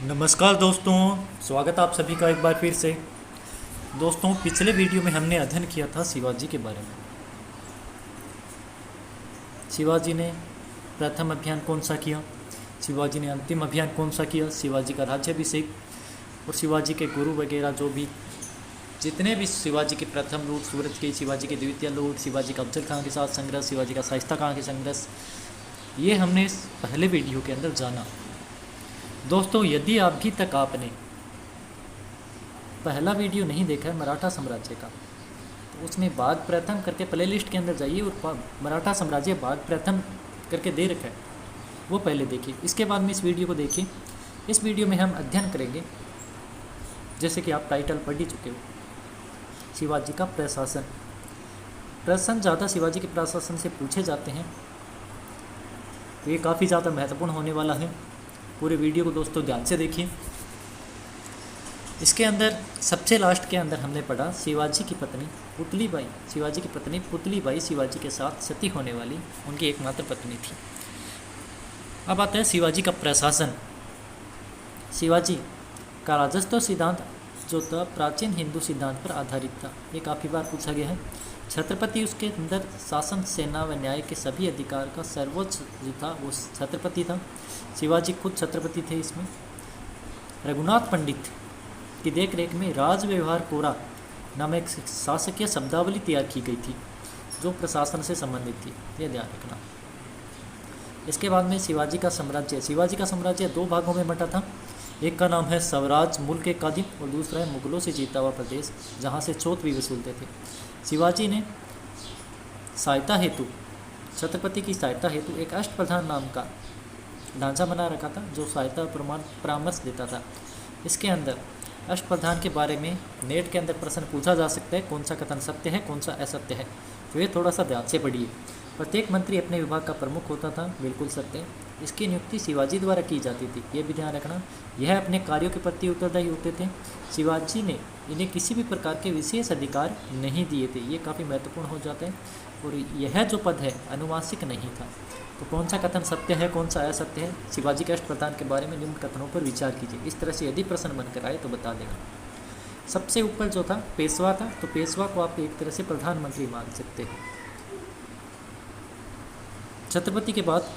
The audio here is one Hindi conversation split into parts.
नमस्कार दोस्तों, स्वागत आप सभी का एक बार फिर से। दोस्तों, पिछले वीडियो में हमने अध्ययन किया था शिवाजी के बारे में। शिवाजी ने प्रथम अभियान कौन सा किया, शिवाजी ने अंतिम अभियान कौन सा किया, शिवाजी का राज्याभिषेक और शिवाजी के गुरु वगैरह जो भी जितने भी शिवाजी के प्रथम लूट सूरज के, शिवाजी के द्वितीय लूट, शिवाजी का अफजल खां के साथ संघर्ष, शिवाजी का शाइस्ता खां के संघर्ष, ये हमने इस पहले वीडियो के अंदर जाना। दोस्तों, यदि अभी तक आपने पहला वीडियो नहीं देखा है मराठा साम्राज्य का, तो उसमें भाग प्रथम करके प्ले लिस्ट के अंदर जाइए और मराठा साम्राज्य भाग प्रथम करके दे रखा है, वो पहले देखिए। इसके बाद में इस वीडियो को देखिए। इस वीडियो में हम अध्ययन करेंगे, जैसे कि आप टाइटल पढ़ ही चुके हो, शिवाजी का प्रशासन। प्रश्न ज़्यादा शिवाजी के प्रशासन से पूछे जाते हैं, तो ये काफ़ी ज़्यादा महत्वपूर्ण होने वाला है। पूरे वीडियो को दोस्तों ध्यान से देखिए। इसके अंदर सबसे लास्ट के अंदर हमने पढ़ा शिवाजी की पत्नी पुतलीबाई, शिवाजी की पत्नी पुतलीबाई शिवाजी के साथ सती होने वाली उनकी एकमात्र पत्नी थी। अब आता है शिवाजी का प्रशासन। शिवाजी का राजस्व सिद्धांत जो था प्राचीन हिंदू सिद्धांत पर आधारित था, ये काफ़ी बार पूछा गया है। छत्रपति, उसके अंदर शासन, सेना व न्याय के सभी अधिकार का सर्वोच्च जो था वो छत्रपति था। शिवाजी खुद छत्रपति थे इसमें। रघुनाथ पंडित की देख रेख में राज व्यवहार कोरा नामक एक शासकीय शब्दावली तैयार की गई थी जो प्रशासन से संबंधित थी, ये ध्यान रखना। इसके बाद में शिवाजी का साम्राज्य। शिवाजी का साम्राज्य दो भागों में बंटा था। एक का नाम है स्वराज मुल्क ए कादिम और दूसरा है मुगलों से जीता हुआ प्रदेश, जहाँ से चौथ भी वसूलते थे। शिवाजी ने सहायता हेतु, छत्रपति की सहायता हेतु एक अष्टप्रधान नाम का ढांचा बना रखा था जो सहायता परामर्श देता था। इसके अंदर अष्टप्रधान के बारे में नेट के अंदर प्रश्न पूछा जा सकता है, कौन सा कथन सत्य है, कौन सा असत्य है, तो ये थोड़ा सा ध्यान से पढ़िए। प्रत्येक मंत्री अपने विभाग का प्रमुख होता था, बिल्कुल सत्य। इसकी नियुक्ति शिवाजी द्वारा की जाती थी, ये भी ध्यान रखना। यह अपने कार्यों के प्रति उत्तरदायी होते थे। शिवाजी ने इन्हें किसी भी प्रकार के विशेष अधिकार नहीं दिए थे, ये काफ़ी महत्वपूर्ण हो जाता है। और यह जो पद है अनुवांशिक नहीं था। तो कौन सा कथन सत्य है, कौन सा असत्य है, शिवाजी के अष्टप्रधान के बारे में निम्न कथनों पर विचार कीजिए। इस तरह से यदि प्रश्न बनकर आए तो बता देना। सबसे ऊपर जो था पेशवा था, तो पेशवा को आप एक तरह से प्रधानमंत्री मान सकते हैं। छत्रपति के बाद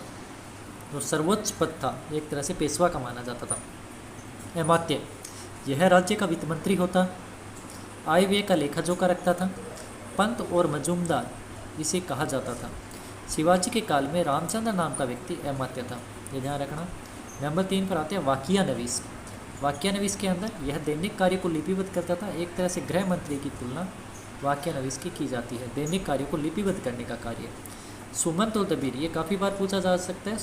जो सर्वोच्च पद था एक तरह से पेशवा का माना जाता था। अमात्य, यह राज्य का वित्त मंत्री होता, आय व्यय का लेखा जोखा रखता था। पंत और मजूमदार इसे कहा जाता था। शिवाजी के काल में रामचंद्र नाम का व्यक्ति अमात्य था, ये ध्यान रखना। नंबर 3 पर आते हैं वाक्यानवीस। वाक्यानवीस के अंदर यह दैनिक कार्य को लिपिबद्ध करता था। एक तरह से गृह मंत्री की तुलना वाक्यानवीस की जाती है, दैनिक कार्य को लिपिबद्ध करने का कार्य। सुमंत और दबीर, ये काफ़ी बार पूछा जा सकता है,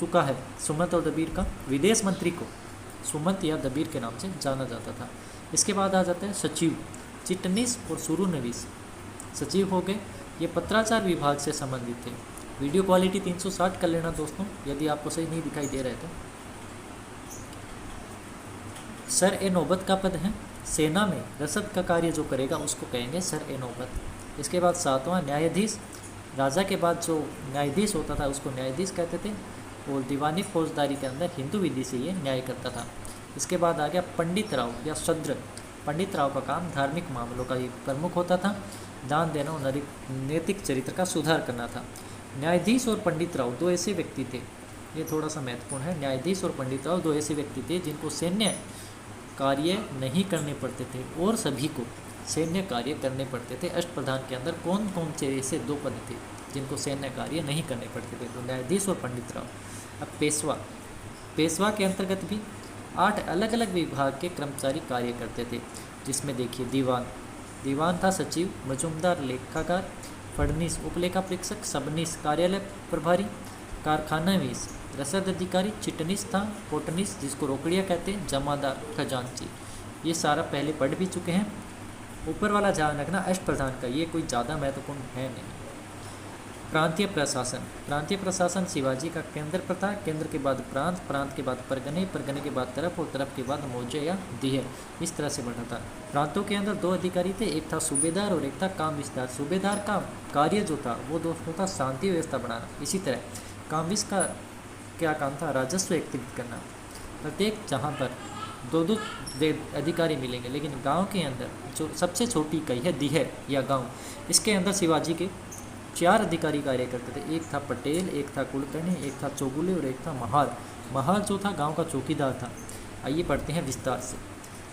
चुका है। सुमंत और दबीर का विदेश मंत्री को सुमंत या दबीर के नाम से जाना जाता था। इसके बाद आ जाता है सचिव। चिटनीस और सुरुनवीस सचिव हो गए, ये पत्राचार विभाग से संबंधित थे। वीडियो क्वालिटी 360 कर लेना दोस्तों, यदि आपको सही नहीं दिखाई दे रहे तो। सर ए नौबत का पद है। सेना में रसद का कार्य जो करेगा उसको कहेंगे सर ए नौबत। इसके बाद 7वां न्यायाधीश। राजा के बाद जो न्यायाधीश होता था उसको न्यायाधीश कहते थे और दीवानी फौजदारी के अंदर हिंदू विधि से ये न्याय करता था। इसके बाद आ गया पंडित राव या शद्र। पंडित राव का काम धार्मिक मामलों का ही प्रमुख होता था, दान देना और नैतिक चरित्र का सुधार करना था। न्यायाधीश और पंडित राव दो ऐसे व्यक्ति थे, ये थोड़ा सा महत्वपूर्ण है। न्यायाधीश और पंडित राव दो ऐसे व्यक्ति थे जिनको सैन्य कार्य नहीं करने पड़ते थे और सभी को सैन्य कार्य करने पड़ते थे। अष्टप्रधान के अंदर कौन कौन से ऐसे दो पद थे जिनको सैन्य कार्य नहीं करने पड़ते थे, तो न्यायाधीश और पंडित राव। अब पेशवा। पेशवा के अंतर्गत भी 8 अलग अलग विभाग के कर्मचारी कार्य करते थे, जिसमें देखिए दीवान। दीवान था सचिव, मजूमदार लेखाकार, फड़नीस उपलेखा परीक्षक, सबनीस कार्यालय प्रभारी, कारखानावीस रसद अधिकारी, चिटनीस था, कोटनीस जिसको रोकड़िया कहते हैं, जमादार, खजांची। ये सारा पहले पढ़ भी चुके हैं। ऊपर वाला ध्यान रखना अष्टप्रधान का, ये कोई ज़्यादा महत्वपूर्ण है नहीं। प्रांतीय प्रशासन। प्रांतीय प्रशासन शिवाजी का केंद्र पर था, केंद्र के बाद प्रांत, प्रांत के बाद परगने, परगने के बाद तरफ और तरफ के बाद मौजे या दीह, इस तरह से बढ़ा था। प्रांतों के अंदर 2 अधिकारी थे, एक था सूबेदार और एक था काम विस्तार। सूबेदार का कार्य जो था वो दोस्तों था शांति व्यवस्था बढ़ाना। इसी तरह कामविस का क्या काम था, राजस्व एकत्रित करना। प्रत्येक जहाँ पर दो दो अधिकारी मिलेंगे, लेकिन गांव के अंदर जो सबसे छोटी इकाई है दीहर या गांव, इसके अंदर शिवाजी के 4 अधिकारी कार्य करते थे। एक था पटेल, एक था कुलकर्णी, एक था चौगुले और एक था महार। महार जो था गांव का चौकीदार था। आइए पढ़ते हैं विस्तार से।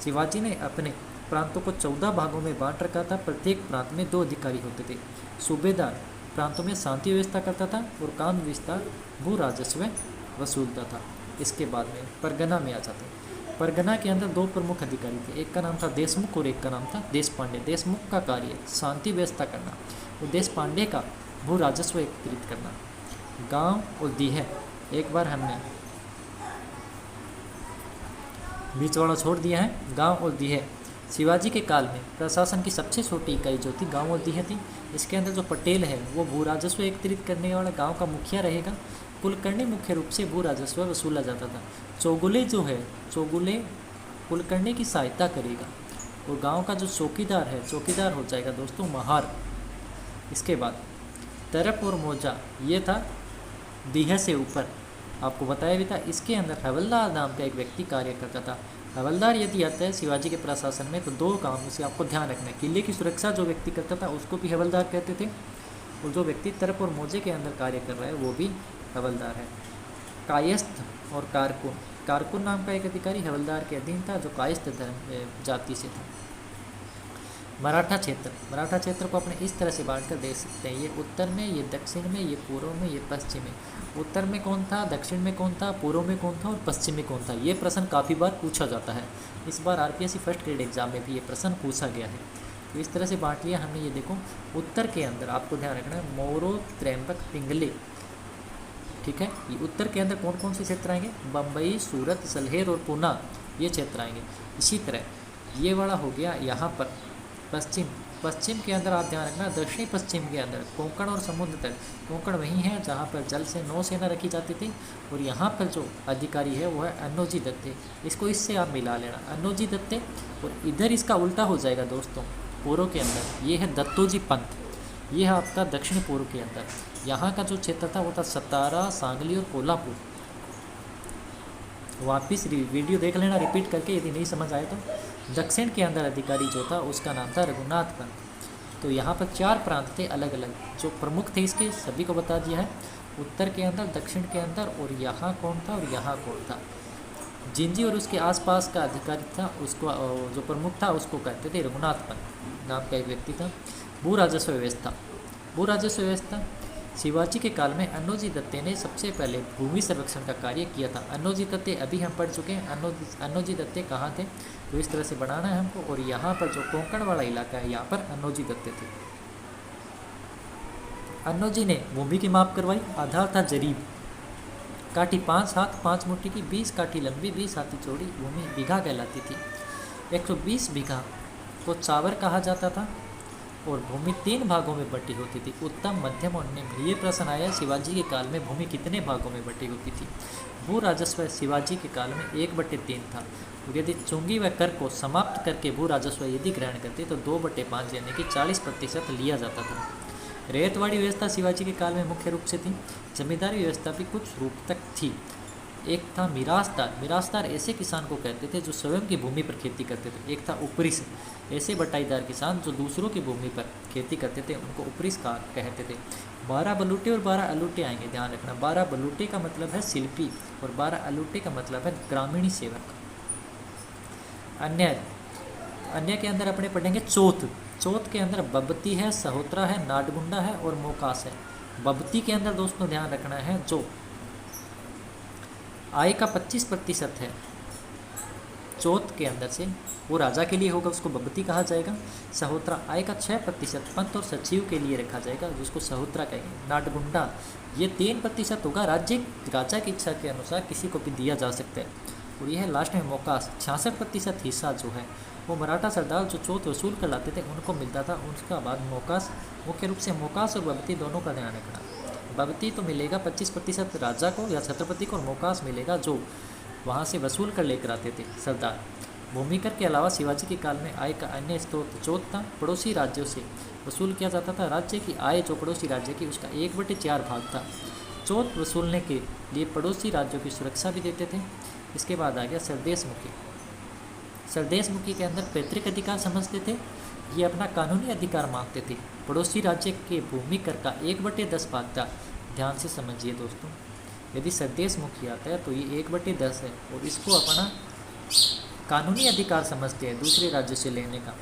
शिवाजी ने अपने प्रांतों को 14 भागों में बांट रखा था। प्रत्येक प्रांत में 2 अधिकारी होते थे। सूबेदार प्रांतों में शांति व्यवस्था करता था और कानून विस्तार भू राजस्व वसूलता था। इसके बाद में परगना में आ जाते हैं। परगना के अंदर 2 प्रमुख अधिकारी थे, एक का नाम था देशमुख और एक का नाम था देशपांडे। देशमुख का कार्य शांति व्यवस्था करना और देशपांडे का भू राजस्व एकत्रित करना। गांव और दीहर, एक बार हमने बीच वाला छोड़ दिया है। गांव और दीहर शिवाजी के काल में प्रशासन की सबसे छोटी इकाई जो थी गांव और दीहर थी। इसके अंदर जो पटेल है वो भू राजस्व एकत्रित करने वाला गांव का मुखिया रहेगा। कुलकर्णी मुख्य रूप से भू राजस्व वसूला जाता था। चौगुले जो है, चौगुले कुलकर्णी की सहायता करेगा और गांव का जो चौकीदार है, चौकीदार हो जाएगा दोस्तों महार। इसके बाद तरप और मोजा, ये था दीहर से ऊपर, आपको बताया भी था। इसके अंदर हवलदार नाम का एक व्यक्ति कार्य करता था। हवलदार यदि आता है शिवाजी के प्रशासन में तो 2 काम उसे आपको ध्यान रखना है। किले की सुरक्षा जो व्यक्ति करता था उसको भी हवलदार कहते थे, और जो व्यक्ति तरप और मोजे के अंदर कार्य कर रहा है वो भी हवलदार है। कायस्थ और कारकुन, कारकुन नाम का एक अधिकारी हवलदार के अधीन था जो कायस्थ धर्म जाति से था। मराठा क्षेत्र, मराठा क्षेत्र को अपने इस तरह से बांट कर देख सकते हैं। ये उत्तर में, ये दक्षिण में, ये पूर्व में, ये पश्चिम में। उत्तर में कौन था, दक्षिण में कौन था, पूर्व में कौन था और पश्चिम में कौन था, ये प्रश्न काफ़ी बार पूछा जाता है। इस बार आरपीएससी फर्स्ट ग्रेड एग्जाम में भी ये प्रश्न पूछा गया है। तो इस तरह से बांट लिया हमने। ये देखो उत्तर के अंदर आपको ध्यान रखना है मोरो, त्रैंबक, पिंगले, ठीक है। ये उत्तर के अंदर कौन कौन से क्षेत्र आएंगे, बम्बई, सूरत, सलहेर और पूना, ये क्षेत्र आएंगे। इसी तरह ये वाला हो गया यहाँ पर पश्चिम। पश्चिम के अंदर आप ध्यान रखना, दक्षिणी पश्चिम के अंदर कोंकण और समुद्र तट। कोंकण वहीं है जहाँ पर जल से नौसेना रखी जाती थी, और यहाँ पर जो अधिकारी है वो है अन्नोजी दत्ते। इसको इससे आप मिला लेना, अन्नोजी दत्ते। और इधर इसका उल्टा हो जाएगा दोस्तों, पूर्व के अंदर ये है दत्तोजी पंत। ये है आपका दक्षिण पूर्व के अंदर। यहाँ का जो क्षेत्र था वो था सतारा, सांगली और कोल्हापुर। वापिस वीडियो देख लेना रिपीट करके यदि नहीं समझ आए तो। दक्षिण के अंदर अधिकारी जो था उसका नाम था रघुनाथ पंत। तो यहाँ पर 4 प्रांत थे अलग अलग, जो प्रमुख थे इसके सभी को बता दिया है। उत्तर के अंदर, दक्षिण के अंदर, और यहाँ कौन था और यहाँ कौन था। जिंजी और उसके आसपास का अधिकारी था, उसको जो प्रमुख था उसको कहते थे रघुनाथ पंत नाम का एक व्यक्ति था। भू राजस्व व्यवस्था, भू राजस्व व्यवस्था शिवाजी के काल में अन्नोजी दत्ते ने सबसे पहले भूमि संरक्षण का कार्य किया था। अन्नोजी दत्ते अभी हम पढ़ चुके हैं। अन्नोजी दत्ते कहाँ थे, तो इस तरह से बनाना है हमको। और यहाँ पर जो कोंकण वाला इलाका है यहाँ पर अन्नोजी दत्ते थे। अन्नोजी ने भूमि की माप करवाई। आधार था जरीब, काठी 5 हाथ 5 मुट्ठी की, 20 काठी लंबी 20 हाथी चौड़ी भूमि बीघा कहलाती थी। 120 बीघा को चावर कहा जाता था और भूमि 3 भागों में बटी होती थी, उत्तम, मध्यम और निम्न। ये प्रश्न आया शिवाजी के काल में भूमि कितने भागों में बटी होती थी। भू राजस्व शिवाजी के काल में 1/3 था। यदि चुंगी व कर को समाप्त करके भू राजस्व यदि ग्रहण करते तो 2/5 यानी कि 40% लिया जाता था। रेतवाड़ी व्यवस्था शिवाजी के काल में मुख्य रूप से थी। जमींदारी व्यवस्था भी कुछ रूप तक थी। एक था मिरासदार, मिरासदार ऐसे किसान को कहते थे जो स्वयं की भूमि पर खेती करते थे। एक था उपरिस, ऐसे बटाईदार किसान जो दूसरों की भूमि पर खेती करते थे उनको उपरिस का कहते थे। 12 बलूटे और 12 अलूटे आएंगे, ध्यान रखना। 12 बलूटे का मतलब है शिल्पी और 12 अलूटे का मतलब है ग्रामीणी सेवक। अन्य के अंदर अपने पढ़ेंगे चौथ। चौथ के अंदर बबती है, सहोत्रा है, नाडगुंडा है और मोकास है। बबती के अंदर दोस्तों ध्यान रखना है जो आय का 25% है चौथ के अंदर से, वो राजा के लिए होगा, उसको बबती कहा जाएगा। सहोत्रा आय का 6% पंत और सचिव के लिए रखा जाएगा, जिसको सहोत्रा कहेंगे। नाडगुंडा ये 3% होगा, राजा की इच्छा के अनुसार किसी को भी दिया जा सकता है। और यह है लास्ट में मोकास, 66% हिस्सा जो है वो मराठा सरदार जो चौथ वसूल कर लाते थे उनको मिलता था। उसका बाद मोकास, मुख्य रूप से मोकास और बबती दोनों का ध्यान रखना। बबती तो मिलेगा 25% राजा को या छत्रपति को, और मोकास मिलेगा जो वहाँ से वसूल कर लेकर आते थे सरदार। भूमि कर के अलावा शिवाजी के काल में आय का अन्य स्रोत चौथ था। पड़ोसी राज्यों से वसूल किया जाता था। राज्य की आय जो पड़ोसी राज्य की उसका 1/4 भाग था। चोट वसूलने के लिए पड़ोसी राज्यों की सुरक्षा भी देते थे। इसके बाद आ गया सरदेशमुखी। सरदेशमुखी के अंदर पैतृक अधिकार समझते थे, ये अपना कानूनी अधिकार मांगते थे। पड़ोसी राज्य के भूमि कर का 1/10 भाग था। ध्यान से समझिए दोस्तों, यदि सरदेशमुखी आता है तो ये 1/10 है और इसको अपना कानूनी अधिकार समझते हैं दूसरे राज्य से लेने का,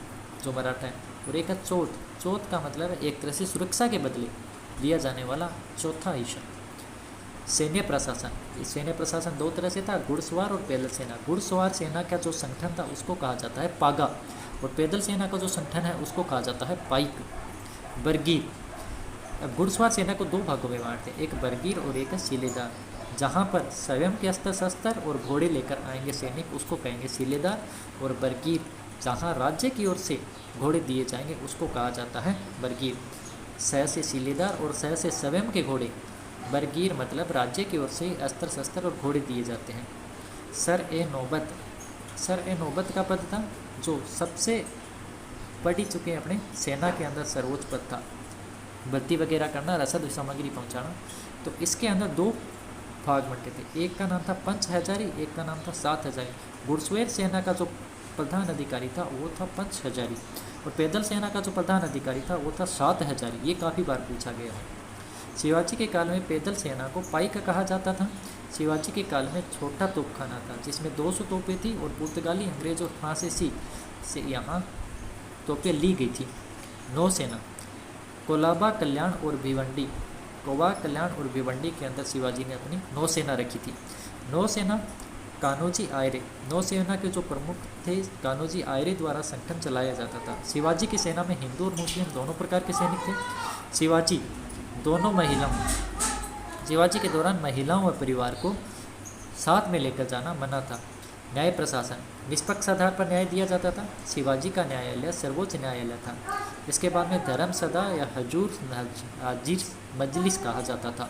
जो मराठा है। और एक है चोट। चोट का मतलब है एक तरह से सुरक्षा के बदले दिया जाने वाला चौथा हिस्सा। सैन्य प्रशासन, सैन्य प्रशासन दो तरह से था, घुड़सवार और पैदल सेना। घुड़सवार सेना का जो संगठन था उसको कहा जाता है पागा, और पैदल सेना का जो संगठन है उसको कहा जाता है पाइक। बरगीर। अब घुड़सवार सेना को दो भागों में बांटते हैं, एक बरगीर और एक शिलेदार। जहाँ पर स्वयं के अस्त्र शस्त्र और घोड़े लेकर आएंगे सैनिक उसको कहेंगे शिलेदार, और बरगीर जहाँ राज्य की ओर से घोड़े दिए जाएंगे उसको कहा जाता है बरगीर। स से शिलेदार और स से स्वयं के घोड़े। बरगीर मतलब राज्य की ओर से अस्त्र शस्त्र और घोड़े दिए जाते हैं। सर ए नौबत। सर ए नौबत का पद था जो सबसे बढ़ चुके हैं अपने सेना के अंदर सर्वोच्च पद था। भर्ती वगैरह करना, रसद सामग्री पहुंचाना। तो इसके अंदर दो भाग बंटे थे, एक का नाम था पंच हजारी, एक का नाम था 7 हजारी। घुड़सवार सेना का जो प्रधान अधिकारी था वो था 5 हजारी, और पैदल सेना का जो प्रधान अधिकारी था वो था 7 हजारी। ये काफ़ी बार पूछा गया है। शिवाजी के काल में पैदल सेना को पाइक कहा जाता था। शिवाजी के काल में छोटा तोपखाना था जिसमें 200 तोपें थी, और पुर्तगाली, अंग्रेज और फ्रांसीसी से यहाँ तोपें ली गई थी। नौसेना, कोलाबा, कल्याण और भिवंडी। कोबा, कल्याण और भिवंडी के अंदर शिवाजी ने अपनी नौसेना रखी थी। नौसेना कान्होजी आयरे, नौसेना के जो प्रमुख थे कान्होजी आयरे द्वारा संगठन चलाया जाता था। शिवाजी की सेना में हिंदू और मुस्लिम दोनों प्रकार के सैनिक थे। शिवाजी के दौरान महिलाओं और परिवार को साथ में लेकर जाना मना था। न्याय प्रशासन, निष्पक्ष आधार पर न्याय दिया जाता था। शिवाजी का न्यायालय सर्वोच्च न्यायालय था। इसके बाद में धर्मसदा या हजूर हाजिर मजलिस कहा जाता था।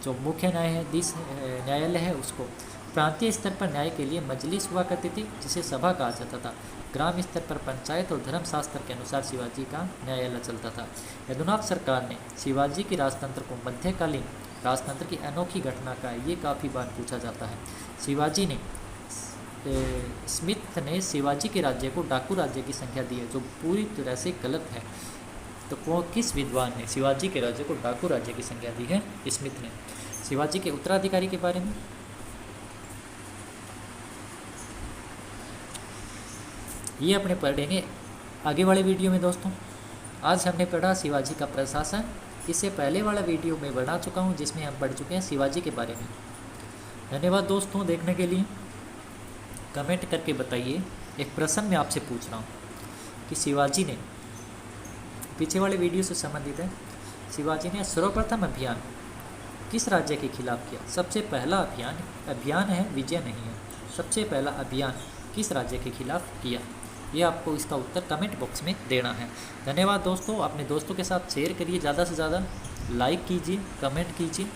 जो मुख्य न्यायालय है उसको प्रांतीय स्तर पर न्याय के लिए मजलिस हुआ करती थी जिसे सभा कहा जाता था। ग्राम स्तर पर पंचायत और धर्मशास्त्र के अनुसार शिवाजी का न्यायालय चलता था। यदुनाथ सरकार ने शिवाजी की राजतंत्र को मध्यकालीन राजतंत्र की अनोखी घटना का ये काफ़ी बार पूछा जाता है। स्मिथ ने शिवाजी के राज्य को डाकू राज्य की संख्या दी है, जो पूरी तरह से गलत है। तो वो किस विद्वान ने शिवाजी के राज्य को डाकू राज्य की संख्या दी है? स्मिथ ने। शिवाजी के उत्तराधिकारी के बारे में ये अपने पढ़ेंगे आगे वाले वीडियो में दोस्तों। आज हमने पढ़ा शिवाजी का प्रशासन। इससे पहले वाला वीडियो में बना चुका हूँ जिसमें हम पढ़ चुके हैं शिवाजी के बारे में। धन्यवाद दोस्तों देखने के लिए। कमेंट करके बताइए, एक प्रश्न मैं आपसे पूछ रहा हूँ कि शिवाजी ने, पीछे वाले वीडियो से संबंधित है, शिवाजी ने सर्वप्रथम अभियान किस राज्य के खिलाफ किया? सबसे पहला अभियान है, विजय नहीं है। सबसे पहला अभियान किस राज्य के खिलाफ किया? ये आपको इसका उत्तर कमेंट बॉक्स में देना है। धन्यवाद दोस्तों। अपने दोस्तों के साथ शेयर करिए, ज़्यादा से ज़्यादा लाइक कीजिए, कमेंट कीजिए।